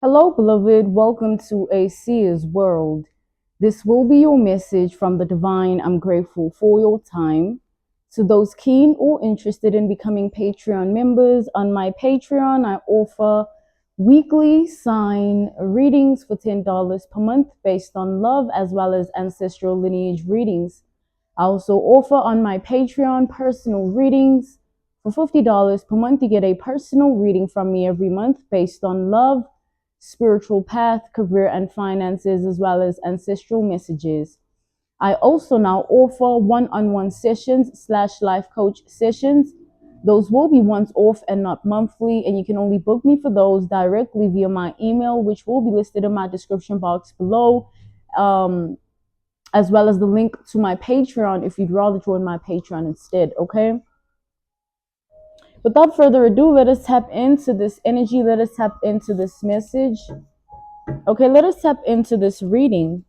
Hello, beloved. Welcome to a seer's world. This will be your message from the divine. I'm grateful for your time. To those keen or interested in becoming Patreon members, on my Patreon, I offer weekly sign readings for $10 per month based on love as well as ancestral lineage readings. I also offer on my Patreon personal readings for $50 per month. You get a personal reading from me every month based on love, spiritual path, career, and finances, as well as ancestral messages. I also now offer one-on-one sessions / life coach sessions. Those will be once off and not monthly, and you can only book me for those directly via my email, which will be listed in my description box below, as well as the link to my Patreon if you'd rather join my Patreon instead, okay? Without further ado, let us tap into this energy. Let us tap into this message. Okay, let us tap into this reading.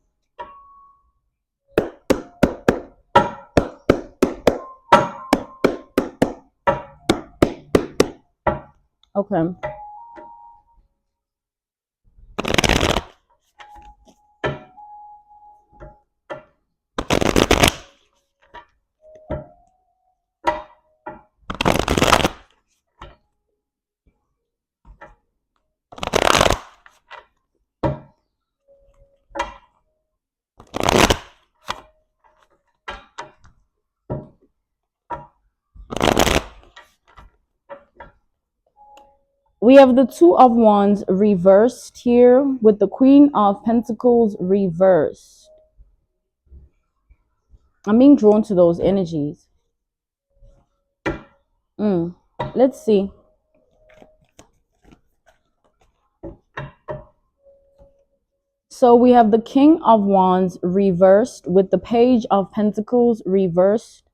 Okay. We have the Two of Wands reversed here with the Queen of Pentacles reversed. I'm being drawn to those energies. Let's see. So we have the King of Wands reversed with the Page of Pentacles reversed.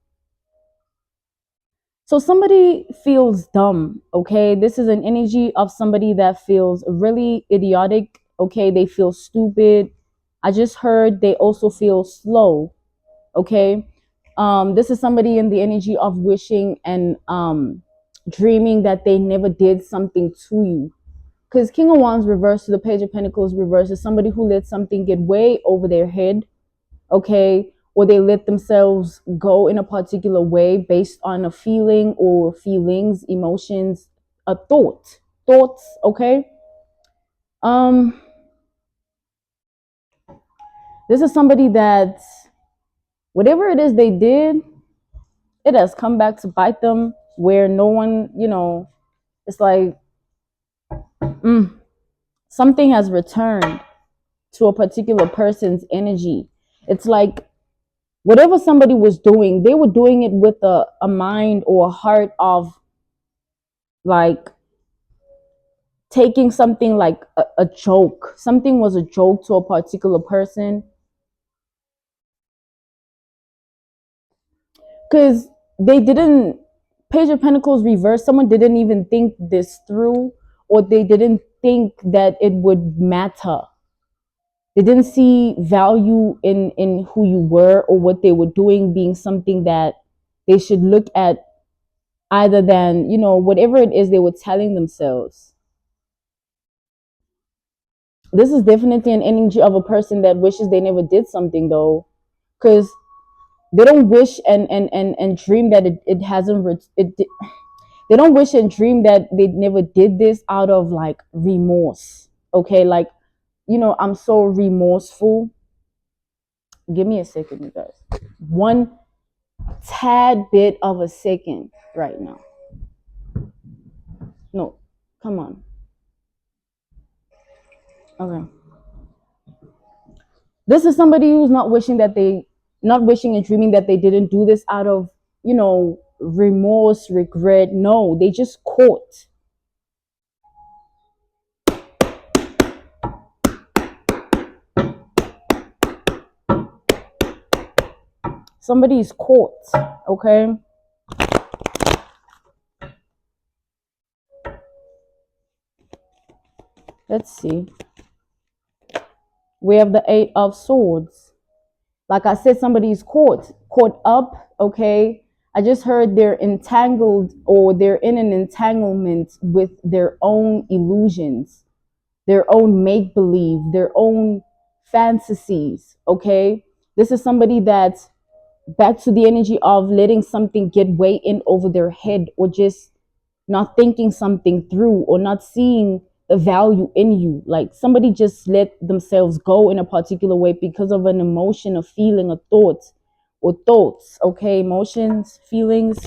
So somebody feels dumb, okay? This is an energy of somebody that feels really idiotic, okay? They feel stupid. I just heard they also feel slow, okay? This is somebody in the energy of wishing and dreaming that they never did something to you. Because King of Wands reversed to the Page of Pentacles reversed is somebody who let something get way over their head, okay? Or they let themselves go in a particular way based on a feeling or feelings, emotions, a thoughts, okay? This is somebody that whatever it is they did, it has come back to bite them where no one, it's like something has returned to a particular person's energy. It's like whatever somebody was doing, they were doing it with a mind or a heart of like taking something like a joke. Something was a joke to a particular person. Because they didn't, Page of Pentacles reverse, someone didn't even think this through, or they didn't think that it would matter. They didn't see value in who you were or what they were doing being something that they should look at either than, whatever it is they were telling themselves. This is definitely an energy of a person that wishes they never did something though. Because they don't wish and dream that it hasn't, they don't wish and dream that they never did this out of like remorse. Okay, like, I'm so remorseful. Give me a second, you guys. One tad bit of a second right now. No, come on. Okay. This is somebody who's not wishing and dreaming that they didn't do this out of, remorse, regret. No, they just caught. Somebody's caught, okay? Let's see. We have the Eight of Swords. Like I said, somebody's caught up, okay? I just heard they're entangled or they're in an entanglement with their own illusions. their own make-believe, their own fantasies, okay? This is somebody that's back to the energy of letting something get way in over their head, or just not thinking something through, or not seeing the value in you. Like somebody just let themselves go in a particular way because of an emotion, a feeling, a thought, or thoughts, okay? Emotions, feelings.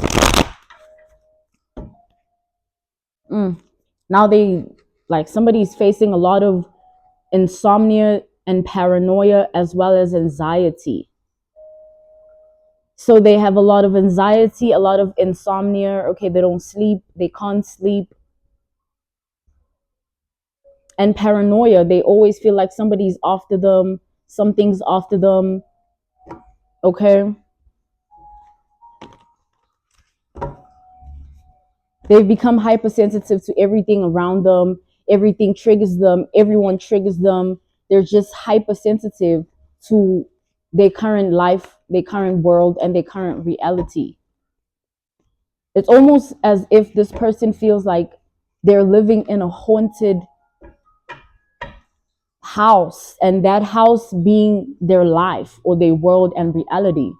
Now they, like, somebody's facing a lot of insomnia and paranoia, as well as anxiety. So they have a lot of anxiety, a lot of insomnia. Okay, they don't sleep, they can't sleep. And paranoia, they always feel like somebody's after them, something's after them. Okay, they've become hypersensitive to everything around them. Everything triggers them, everyone triggers them. They're just hypersensitive to their current life, their current world, and their current reality. It's almost as if this person feels like they're living in a haunted house, and that house being their life or their world and reality.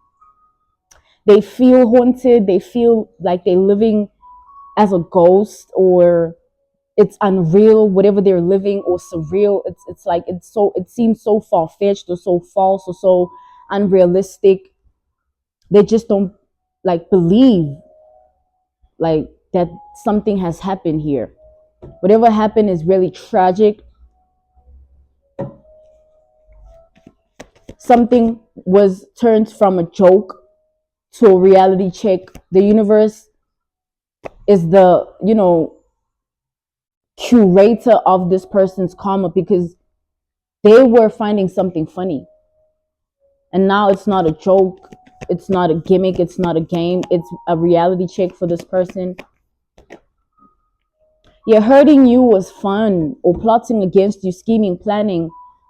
They feel haunted, they feel like they're living as a ghost, or it's unreal, whatever they're living, or surreal. It's like it seems so far-fetched, or so false, or so unrealistic. They just don't like believe like that something has happened here. Whatever happened is really tragic. Something was turned from a joke to a reality check. The universe is the, curator of this person's karma, because they were finding something funny. And now it's not a joke, it's not a gimmick, it's not a game, it's a reality check for this person. Yeah, hurting you was fun, or plotting against you, scheming, planning,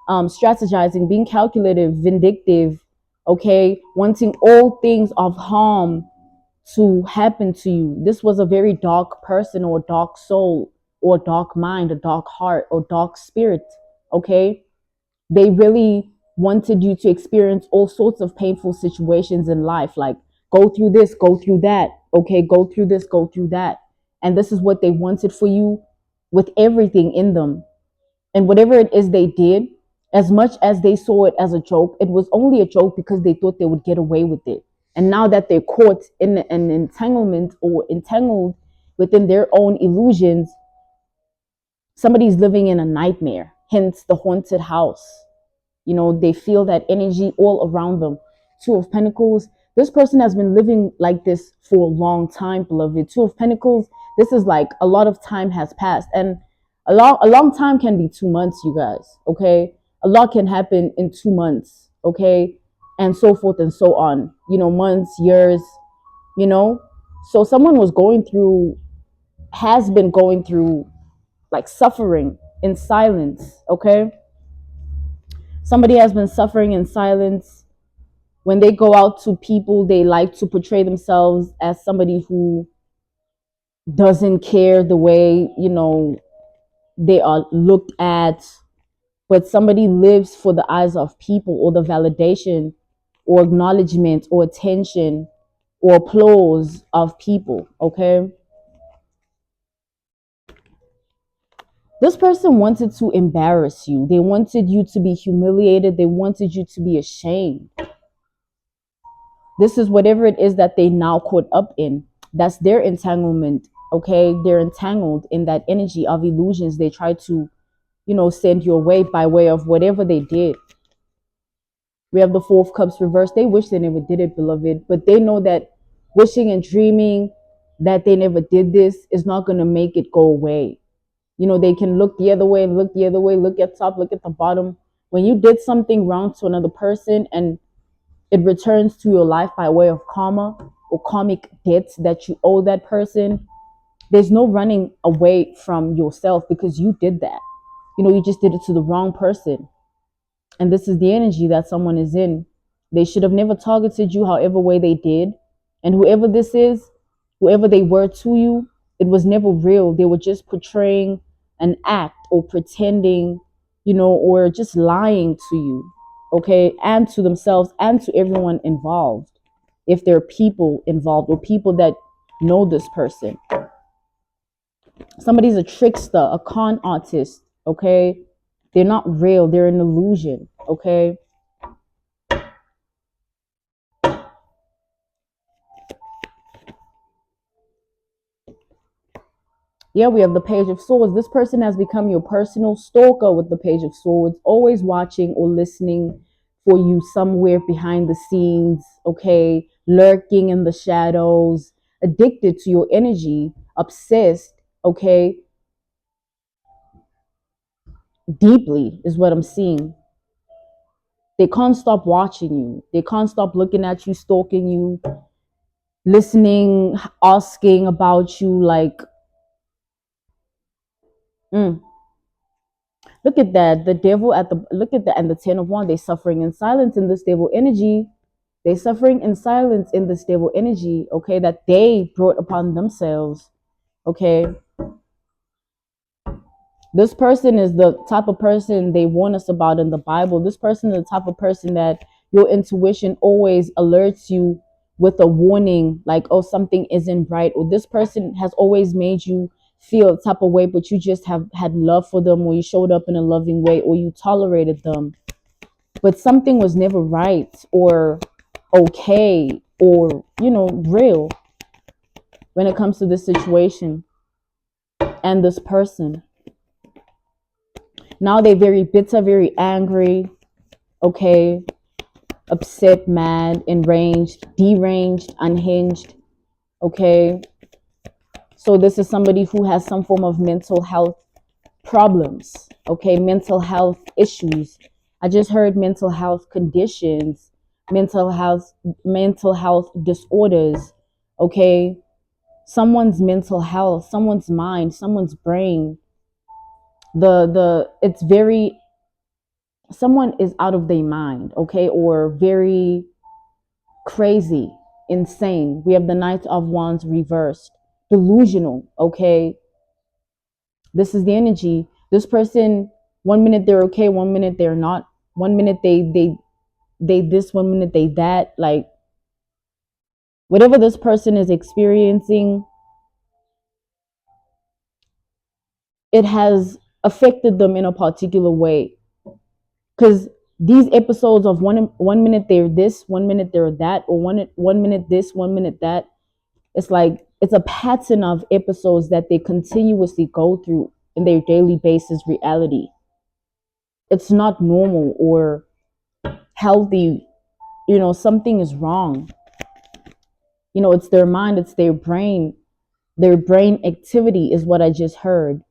strategizing, being calculative, vindictive, okay, wanting all things of harm to happen to you. This was a very dark person, or dark soul, or dark mind, a dark heart, or dark spirit, okay? They really wanted you to experience all sorts of painful situations in life, like go through this, go through that, okay, go through this, go through that. And this is what they wanted for you, with everything in them. And whatever it is they did, as much as they saw it as a joke, it was only a joke because they thought they would get away with it. And now that they're caught in an entanglement, or entangled within their own illusions, somebody's living in a nightmare, hence the haunted house. They feel that energy all around them. Two of Pentacles, this person has been living like this for a long time, beloved. Two of Pentacles, this is like a lot of time has passed. And a long time can be 2 months, you guys, okay? A lot can happen in 2 months, okay? And so forth and so on, months, years, So someone has been going through like suffering in silence, okay? Somebody has been suffering in silence. When they go out to people, they like to portray themselves as somebody who doesn't care the way, they are looked at. But somebody lives for the eyes of people, or the validation, or acknowledgement, or attention, or applause of people, okay? This person wanted to embarrass you. They wanted you to be humiliated. They wanted you to be ashamed. This is whatever it is that they now caught up in. That's their entanglement, okay? They're entangled in that energy of illusions they try to, send your way by way of whatever they did. We have the Four of Cups reversed. They wish they never did it, beloved. But they know that wishing and dreaming that they never did this is not going to make it go away. They can look the other way, look the other way, look at top, look at the bottom. When you did something wrong to another person, and it returns to your life by way of karma, or karmic debts that you owe that person, there's no running away from yourself, because you did that. You just did it to the wrong person. And this is the energy that someone is in. They should have never targeted you however way they did. And whoever this is, whoever they were to you, it was never real. They were just portraying an act act or pretending, or just lying to you, okay, and to themselves and to everyone involved, if there are people involved or people that know this person. Somebody's a trickster, a con artist, okay? They're not real, they're an illusion, okay? Yeah, we have the Page of Swords. This person has become your personal stalker with the Page of Swords, always watching or listening for you somewhere behind the scenes, okay? Lurking in the shadows, addicted to your energy, obsessed, okay? Deeply is what I'm seeing. They can't stop watching you. They can't stop looking at you, stalking you, listening, asking about you. Like, look at that. The devil look at that, and the 10 of Wands. They're suffering in silence in this devil energy. They're suffering in silence in this devil energy, okay, that they brought upon themselves, okay. This person is the type of person they warn us about in the Bible. This person is the type of person that your intuition always alerts you with a warning, like, oh, something isn't right. Or this person has always made you feel a type of way, but you just have had love for them, or you showed up in a loving way, or you tolerated them. But something was never right or okay or, real when it comes to this situation and this person. Now they're very bitter, very angry, okay, upset, mad, enraged, deranged, unhinged, okay. So this is somebody who has some form of mental health problems, okay, mental health issues. I just heard mental health conditions, mental health disorders, okay. Someone's mental health, someone's mind, someone's brain, it's very, someone is out of their mind, okay, or very crazy, insane. We have the Knight of Wands reversed, delusional, okay. This is the energy. This person, 1 minute they're okay, 1 minute they're not. 1 minute they this, 1 minute they that. Like, whatever this person is experiencing, it has affected them in a particular way. Because these episodes of 1 minute they're this, 1 minute they're that, or 1 minute this, 1 minute that, it's like it's a pattern of episodes that they continuously go through in their daily basis reality. It's not normal or healthy. Something is wrong. It's their mind, it's their brain. Their brain activity is what I just heard.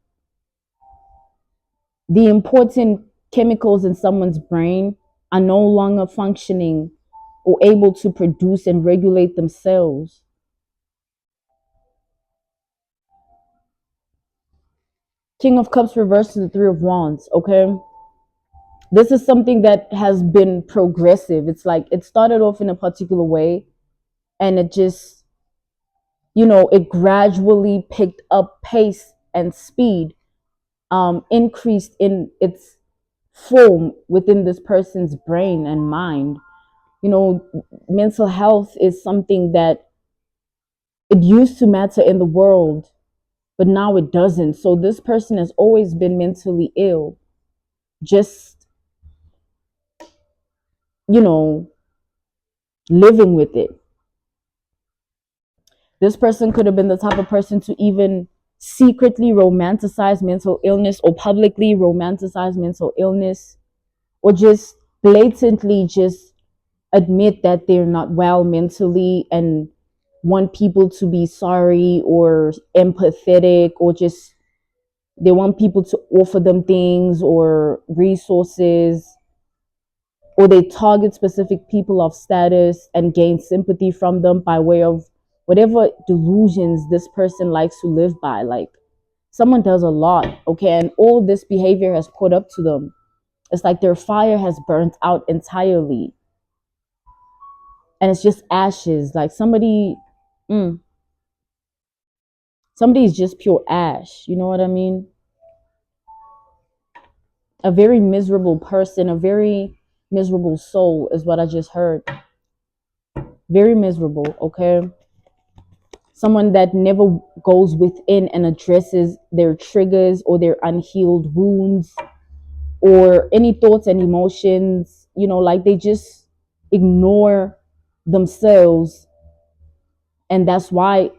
The important chemicals in someone's brain are no longer functioning or able to produce and regulate themselves. King of Cups reversed to the Three of Wands, okay? This is something that has been progressive. It's like it started off in a particular way, and it just, it gradually picked up pace and speed, increased in its form within this person's brain and mind. Mental health is something that it used to matter in the world, but now it doesn't. So this person has always been mentally ill, just, living with it. This person could have been the type of person to even secretly romanticize mental illness, or publicly romanticize mental illness, or just blatantly just admit that they're not well mentally and want people to be sorry or empathetic, or just they want people to offer them things or resources, or they target specific people of status and gain sympathy from them by way of whatever delusions this person likes to live by. Like, someone does a lot, okay, and all this behavior has put up to them. It's like their fire has burnt out entirely, and it's just ashes. Like somebody's just pure ash. You know what I mean? a very miserable person, a very miserable soul is what I just heard. Very miserable, okay? Someone that never goes within and addresses their triggers or their unhealed wounds or any thoughts and emotions, you know, like they just ignore themselves, and that's why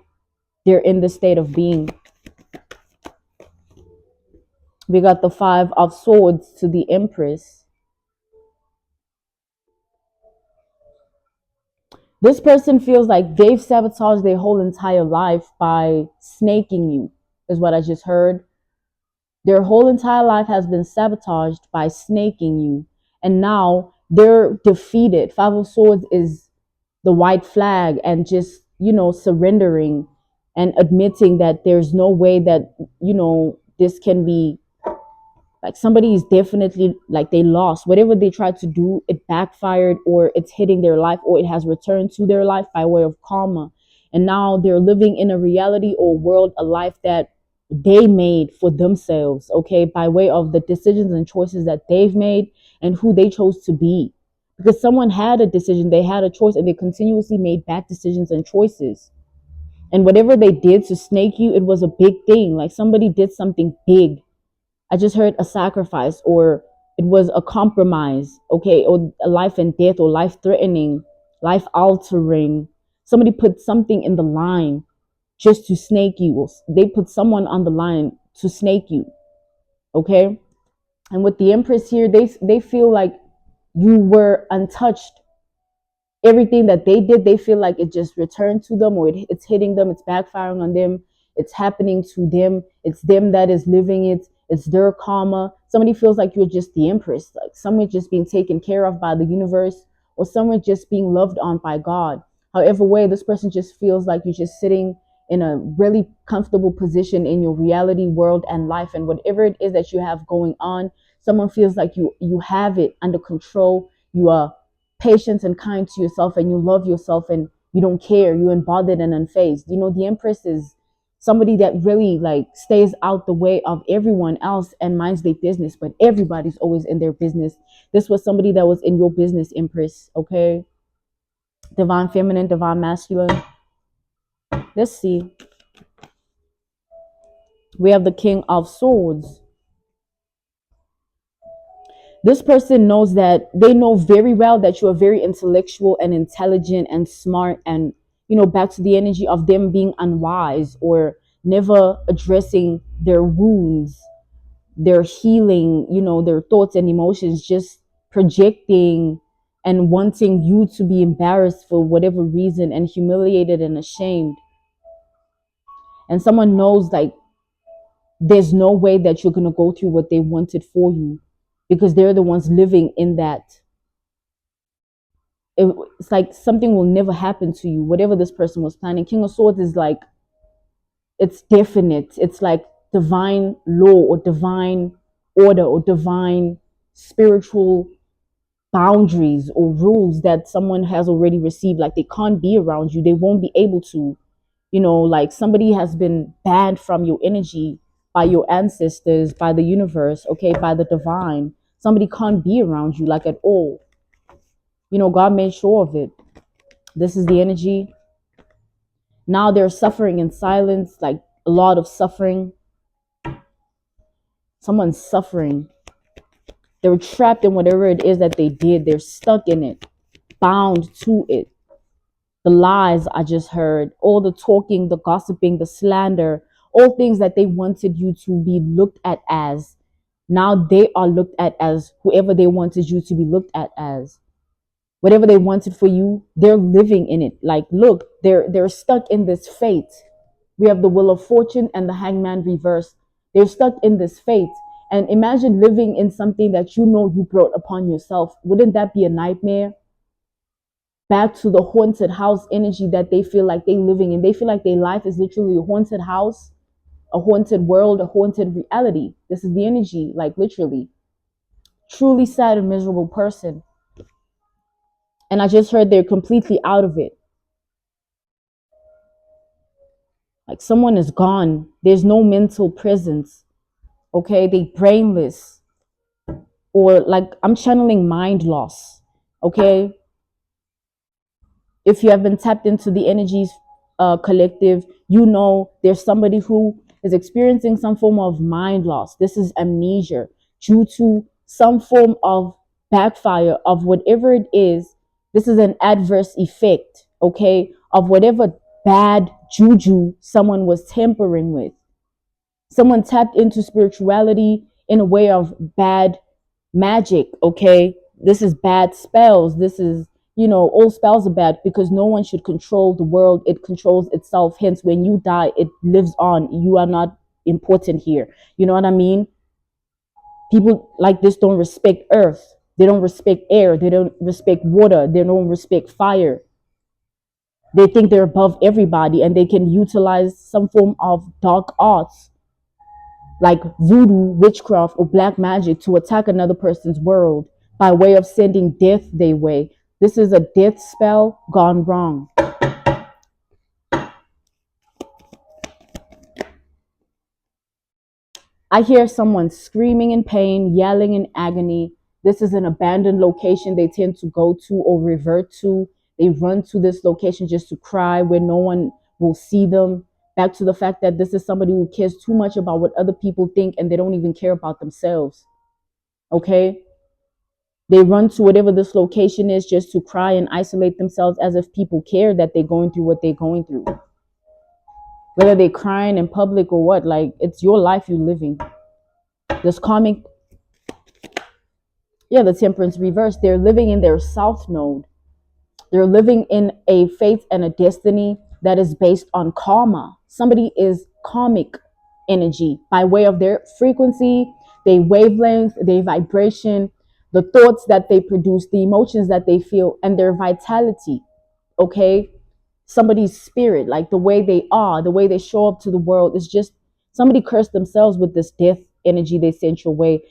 they're in the state of being. We got the 5 of Swords to the Empress. This person feels like they've sabotaged their whole entire life by snaking you, is what I just heard. Their whole entire life has been sabotaged by snaking you. And now they're defeated. 5 of Swords is the white flag and just, you know, surrendering and admitting that there's no way that, you know, this can be, like somebody is definitely like they lost whatever they tried to do. It backfired, or it's hitting their life, or it has returned to their life by way of karma. And now they're living in a reality or world, a life that they made for themselves, okay, by way of the decisions and choices that they've made and who they chose to be. Because someone had a decision, they had a choice, and they continuously made bad decisions and choices. And whatever they did to snake you, it was a big thing. Like somebody did something big. I just heard a sacrifice, or it was a compromise, okay, or a life and death, or life threatening, life altering. Somebody put something in the line just to snake you. Or they put someone on the line to snake you, okay? And with the Empress here, they feel like you were untouched. Everything that they did, they feel like it just returned to them, or it's hitting them, it's backfiring on them, it's happening to them, it's them that is living it, it's their karma. Somebody feels like you're just the Empress, like someone just being taken care of by the universe, or someone just being loved on by God. However way, this person just feels like you're just sitting in a really comfortable position in your reality world and life, and whatever it is that you have going on, someone feels like you have it under control. You are patient and kind to yourself, and you love yourself, and you don't care, you're unbothered and unfazed. You know, the Empress is somebody that really like stays out the way of everyone else and minds their business, but everybody's always in their business. This was somebody that was in your business, Empress, okay? Divine feminine, divine masculine. Let's see. We have the King of Swords. This person knows that they know very well that you are very intellectual and intelligent and smart, and, you know, back to the energy of them being unwise or never addressing their wounds, their healing, you know, their thoughts and emotions, just projecting and wanting you to be embarrassed for whatever reason and humiliated and ashamed. And someone knows like there's no way that you're going to go through what they wanted for you, because they're the ones living in that. It's like something will never happen to you, whatever this person was planning. King of Swords is like, it's definite. It's like divine law or divine order or divine spiritual boundaries or rules that someone has already received. Like they can't be around you. They won't be able to, you know, like somebody has been banned from your energy by your ancestors, by the universe, okay, by the divine. Somebody can't be around you like at all. You know, God made sure of it. This is the energy. Now they're suffering in silence, like a lot of suffering. Someone's suffering. They're trapped in whatever it is that they did. They're stuck in it, bound to it. The lies I just heard, all the talking, the gossiping, the slander, all things that they wanted you to be looked at as. Now they are looked at as whoever they wanted you to be looked at as. Whatever they wanted for you, they're living in it. Like, look, they're stuck in this fate. We have the Wheel of Fortune and the Hangman reversed. They're stuck in this fate. And imagine living in something that you know you brought upon yourself. Wouldn't that be a nightmare? Back to the haunted house energy that they feel like they're living in. They feel like their life is literally a haunted house, a haunted world, a haunted reality. This is the energy, like literally. Truly sad and miserable person. And I just heard they're completely out of it. Like someone is gone. There's no mental presence. Okay, they brainless. or like I'm channeling mind loss. Okay. If you have been tapped into the energies collective, you know there's somebody who is experiencing some form of mind loss. This is amnesia due to some form of backfire of whatever it is. This is an adverse effect, okay, of whatever bad juju someone was tampering with. Someone tapped into spirituality in a way of bad magic, okay? This is bad spells. This is, all spells are bad because no one should control the world. It controls itself. Hence, when you die, it lives on. You are not important here. You know what I mean? People like this don't respect earth. They don't respect air. They don't respect water. They don't respect fire. They think they're above everybody and they can utilize some form of dark arts like voodoo, witchcraft, or black magic to attack another person's world by way of sending death their way. This is a death spell gone wrong. I hear someone screaming in pain, yelling in agony. This is an abandoned location they tend to go to or revert to. They run to this location just to cry where no one will see them. Back to the fact that this is somebody who cares too much about what other people think and they don't even care about themselves. Okay? They run to whatever this location is just to cry and isolate themselves as if people care that they're going through what they're going through. Whether they're crying in public or what, like it's your life you're living. This karmic, the temperance reverse, they're living in their south node. They're living in a fate and a destiny that is based on karma. Somebody is karmic energy by way of their frequency, their wavelength, their vibration, the thoughts that they produce, the emotions that they feel, and their vitality. Okay? Somebody's spirit, like the way they are, the way they show up to the world, is just somebody cursed themselves with this death energy they sent your way.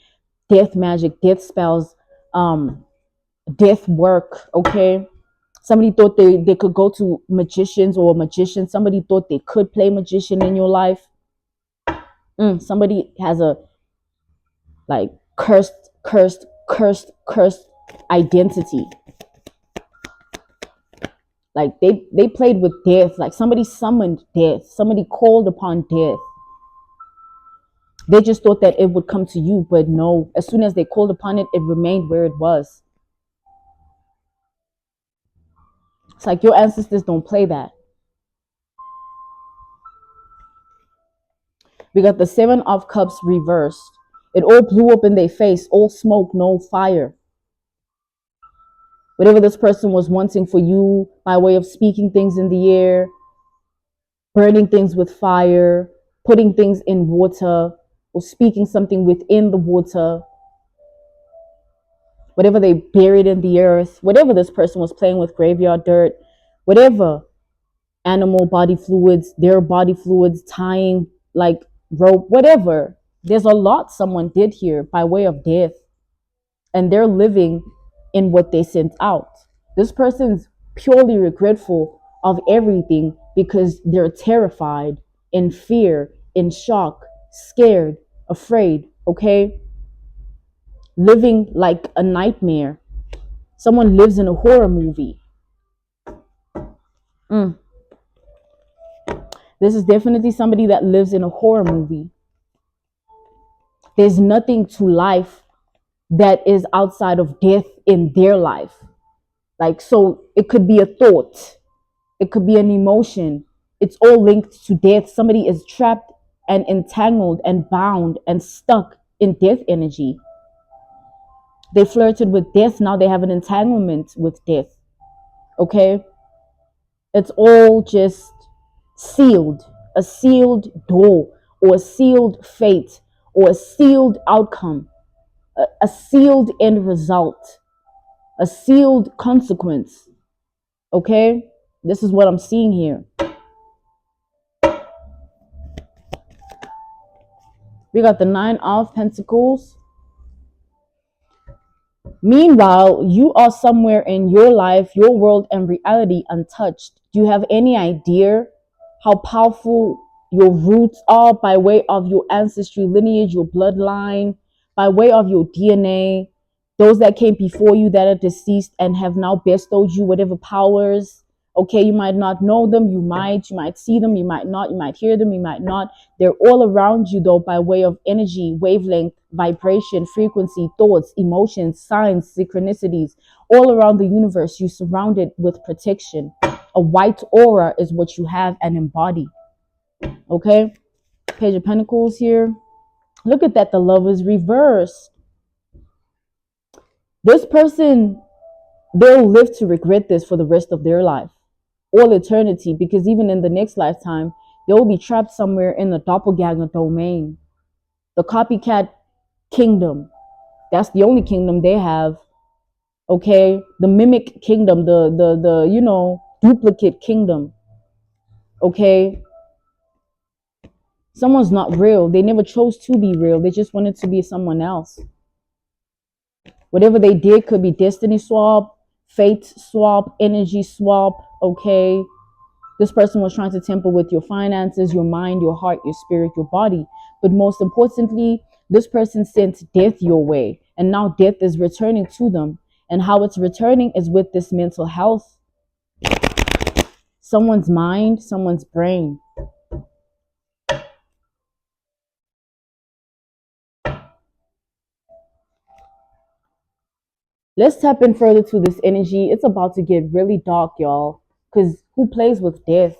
Death magic, death spells, death work, okay? Somebody thought they could go to magicians or a magician. Somebody thought they could play magician in your life. Somebody has a like cursed identity. Like they played with death. Like somebody summoned death. Somebody called upon death. They just thought that it would come to you, but no. As soon as they called upon it, it remained where it was. It's like your ancestors don't play that. We got the 7 of Cups reversed. It all blew up in their face. All smoke, no fire. Whatever this person was wanting for you by way of speaking things in the air, burning things with fire, putting things in water, or speaking something within the water, whatever they buried in the earth, whatever this person was playing with, graveyard dirt, whatever, animal body fluids, their body fluids, tying like rope, whatever. There's a lot someone did here by way of death, and they're living in what they sent out. This person's purely regretful of everything because they're terrified, in fear, in shock, scared, afraid, okay? Living like a nightmare. Someone lives in a horror movie. This is definitely somebody that lives in a horror movie. There's nothing to life that is outside of death in their life. Like, so it could be a thought. It could be an emotion. It's all linked to death. Somebody is trapped and entangled and bound and stuck in death energy. They flirted with death. Now they have an entanglement with death. Okay? It's all just sealed. A sealed door or a sealed fate or a sealed outcome. A sealed end result. A sealed consequence. Okay? This is what I'm seeing here. We got the 9 of Pentacles. Meanwhile, you are somewhere in your life, your world, and reality untouched. Do you have any idea how powerful your roots are by way of your ancestry lineage, your bloodline, by way of your DNA, those that came before you that are deceased and have now bestowed you whatever powers. Okay, you might not know them, you might see them, you might not, you might hear them, you might not. They're all around you though, by way of energy, wavelength, vibration, frequency, thoughts, emotions, signs, synchronicities. All around the universe, you're surrounded with protection. A white aura is what you have and embody. Okay, Page of Pentacles here. Look at that, the love is reversed. This person, they'll live to regret this for the rest of their life, all eternity, because even in the next lifetime, they'll be trapped somewhere in the doppelganger domain, the copycat kingdom. That's the only kingdom they have. Okay, the mimic kingdom, the you know, duplicate kingdom. Okay, someone's not real. They never chose to be real. They just wanted to be someone else. Whatever they did could be destiny swap, fate swap, energy swap. Okay, this person was trying to tamper with your finances, your mind, your heart, your spirit, your body. But most importantly, this person sent death your way. And now death is returning to them. And how it's returning is with this mental health. Someone's mind, someone's brain. Let's tap in further to this energy. It's about to get really dark, y'all. Because who plays with death?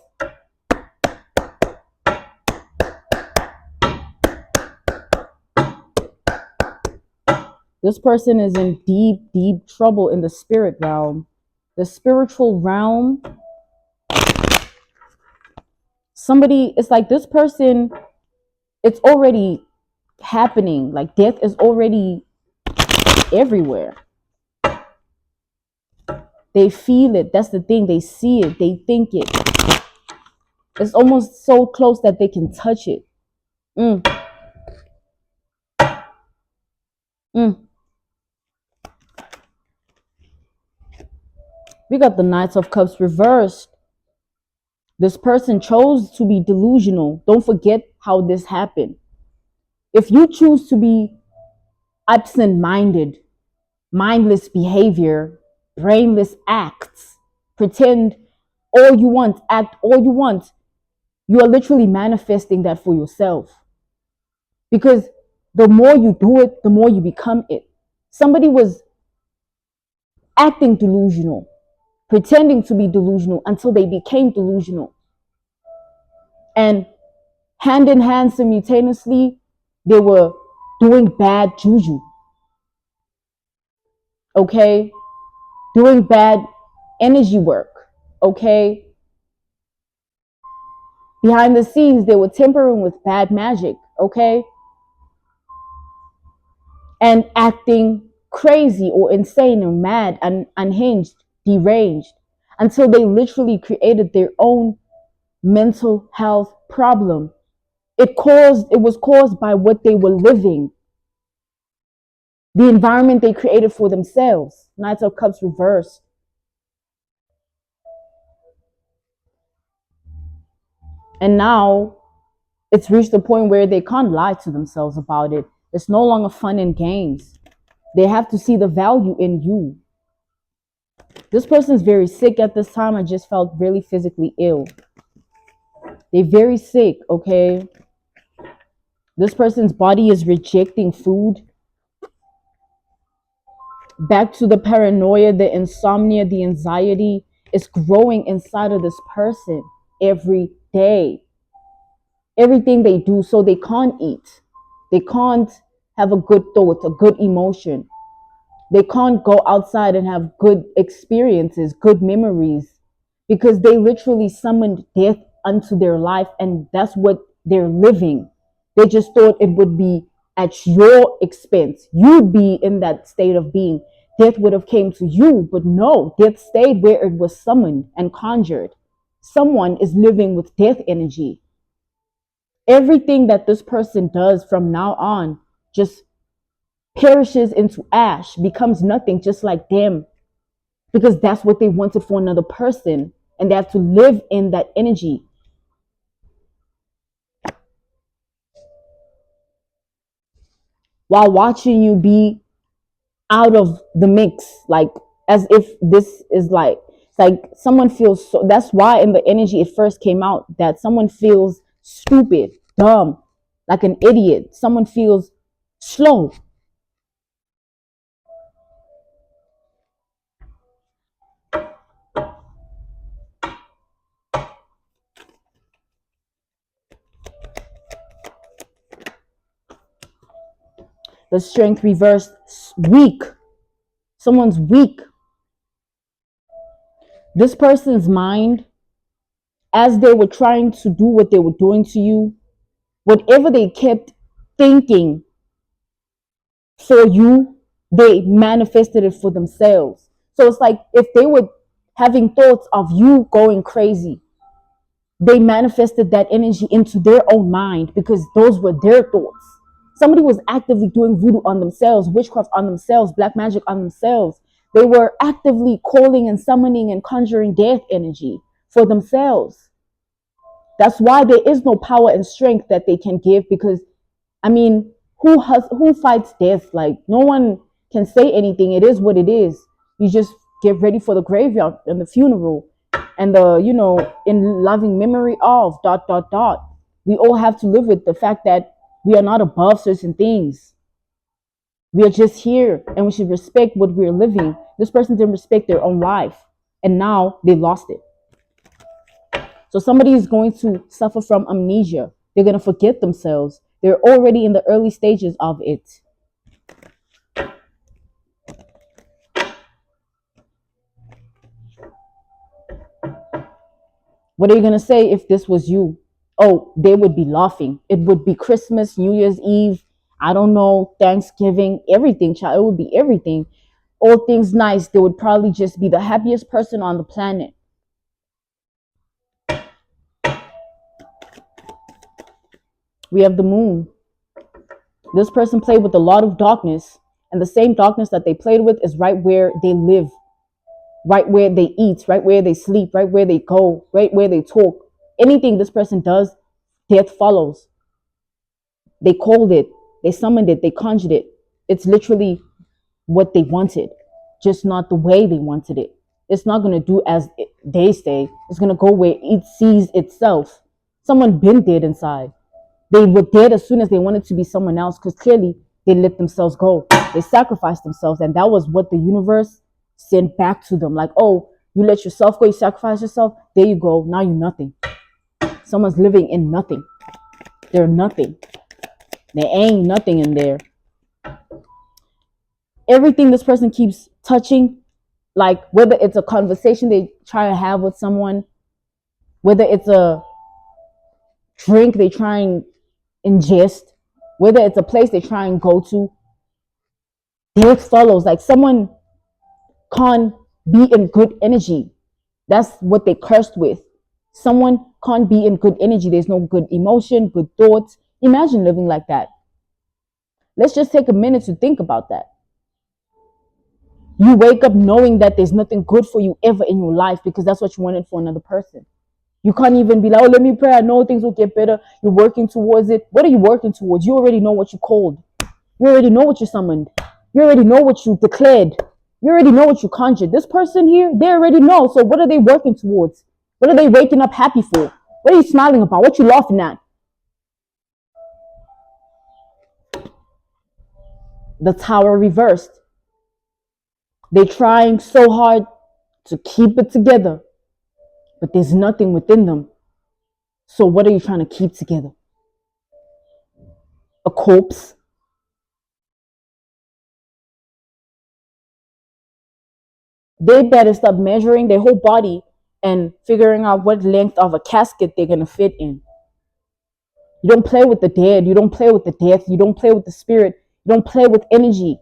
This person is in deep, deep trouble in the spirit realm. The spiritual realm. Somebody, it's like this person, it's already happening. Like death is already everywhere. They feel it. That's the thing. They see it. They think it. It's almost so close that they can touch it. Mm. Mm. We got the Knights of Cups reversed. This person chose to be delusional. Don't forget how this happened. If you choose to be absent-minded, mindless behavior, brainless acts, pretend all you want, act all you want, you are literally manifesting that for yourself. Because the more you do it, the more you become it. Somebody was acting delusional, pretending to be delusional until they became delusional. And hand in hand, simultaneously, they were doing bad juju. Okay? Doing bad energy work. Okay? Behind the scenes, they were tampering with bad magic. Okay? And acting crazy or insane or mad and unhinged, deranged, until they literally created their own mental health problem. It was caused by what they were living, the environment they created for themselves. Knights of Cups reversed. And now it's reached a point where they can't lie to themselves about it. It's no longer fun and games. They have to see the value in you. This person's very sick at this time. I just felt really physically ill. They're very sick, okay? This person's body is rejecting food. Back to the paranoia, the insomnia, the anxiety is growing inside of this person every day. Everything they do, so they can't eat. They can't have a good thought, a good emotion. They can't go outside and have good experiences, good memories, because they literally summoned death unto their life, and that's what they're living. They just thought it would be at your expense. You'd be in that state of being. Death would have came to you, but no, death stayed where it was summoned and conjured. Someone is living with death energy. Everything that this person does from now on just perishes into ash, becomes nothing, just like them, because that's what they wanted for another person, and they have to live in that energy. While watching you be out of the mix, like as if this is like, it's like someone feels so. That's why in the energy it first came out that someone feels stupid, dumb, like an idiot. Someone feels slow. The strength reversed, weak. Someone's weak. This person's mind, as they were trying to do what they were doing to you, whatever they kept thinking for you, they manifested it for themselves. So it's like if they were having thoughts of you going crazy, they manifested that energy into their own mind because those were their thoughts. Somebody was actively doing voodoo on themselves, witchcraft on themselves, black magic on themselves. They were actively calling and summoning and conjuring death energy for themselves. That's why there is no power and strength that they can give, because I mean, who fights death? Like, no one can say anything. It is what it is. You just get ready for the graveyard and the funeral and the, in loving memory of ... We all have to live with the fact that we are not above certain things. We are just here and we should respect what we're living. This person didn't respect their own life and now they lost it. So somebody is going to suffer from amnesia. They're going to forget themselves. They're already in the early stages of it. What are you going to say if this was you? Oh, they would be laughing. It would be Christmas, New Year's Eve, I don't know, Thanksgiving, everything, child. It would be everything. All things nice. They would probably just be the happiest person on the planet. We have the moon. This person played with a lot of darkness, and the same darkness that they played with is right where they live, right where they eat, right where they sleep, right where they go, right where they talk. Anything this person does, death follows. They called it, they summoned it, they conjured it. It's literally what they wanted, just not the way they wanted it. It's not going to do as they say. It's going to go where it sees itself. Someone been dead inside. They were dead as soon as they wanted to be someone else, because clearly they let themselves go. They sacrificed themselves, and that was what the universe sent back to them. Like, oh, you let yourself go, you sacrifice yourself, there you go, now you're nothing. Someone's living in nothing. They're nothing. There ain't nothing in there. Everything this person keeps touching, like whether it's a conversation they try to have with someone, whether it's a drink they try and ingest, whether it's a place they try and go to, death follows. Like, someone can't be in good energy. That's what they cursed with. Someone can't be in good energy. There's no good emotion, good thoughts. Imagine living like that. Let's just take a minute to think about that. You wake up knowing that there's nothing good for you ever in your life because that's what you wanted for another person. You can't even be like, oh, let me pray. I know things will get better. You're working towards it. What are you working towards? You already know what you called. You already know what you summoned. You already know what you declared. You already know what you conjured. This person here, they already know. So what are they working towards? What are they waking up happy for? What are you smiling about? What you laughing at? The tower reversed. They're trying so hard to keep it together, but there's nothing within them. So what are you trying to keep together? A corpse? They better stop measuring their whole body and figuring out what length of a casket they're going to fit in. You don't play with the dead. You don't play with the death. You don't play with the spirit. You don't play with energy.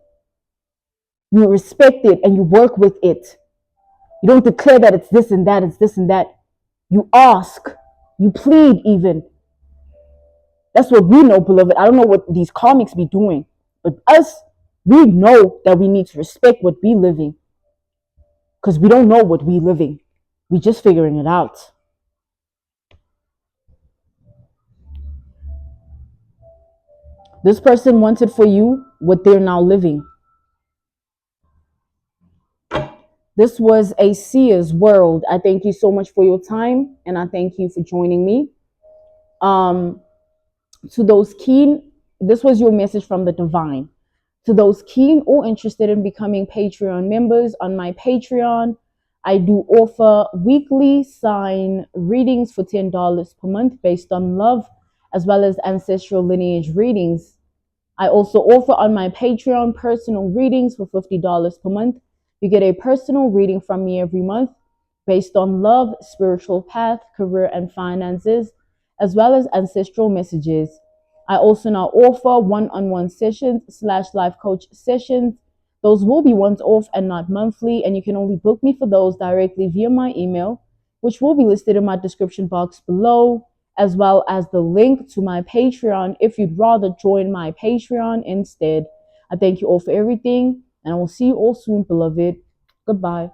You respect it and you work with it. You don't declare that it's this and that, it's this and that. You ask. You plead even. That's what we know, beloved. I don't know what these karmics be doing. But us, we know that we need to respect what we living. Because we don't know what we living. We just figuring it out. This person wanted for you what they're now living. This was a seer's world. I thank you so much for your time, and I thank you for joining me. Um, to those keen, this was your message from the divine. To those keen or interested in becoming Patreon members, on my Patreon, I do offer weekly sign readings for $10 per month based on love, as well as ancestral lineage readings. I also offer on my Patreon personal readings for $50 per month. You get a personal reading from me every month based on love, spiritual path, career, and finances, as well as ancestral messages. I also now offer one-on-one sessions / life coach sessions. Those will be once off and not monthly, and you can only book me for those directly via my email, which will be listed in my description box below, as well as the link to my Patreon if you'd rather join my Patreon instead. I thank you all for everything, and I will see you all soon, beloved. Goodbye.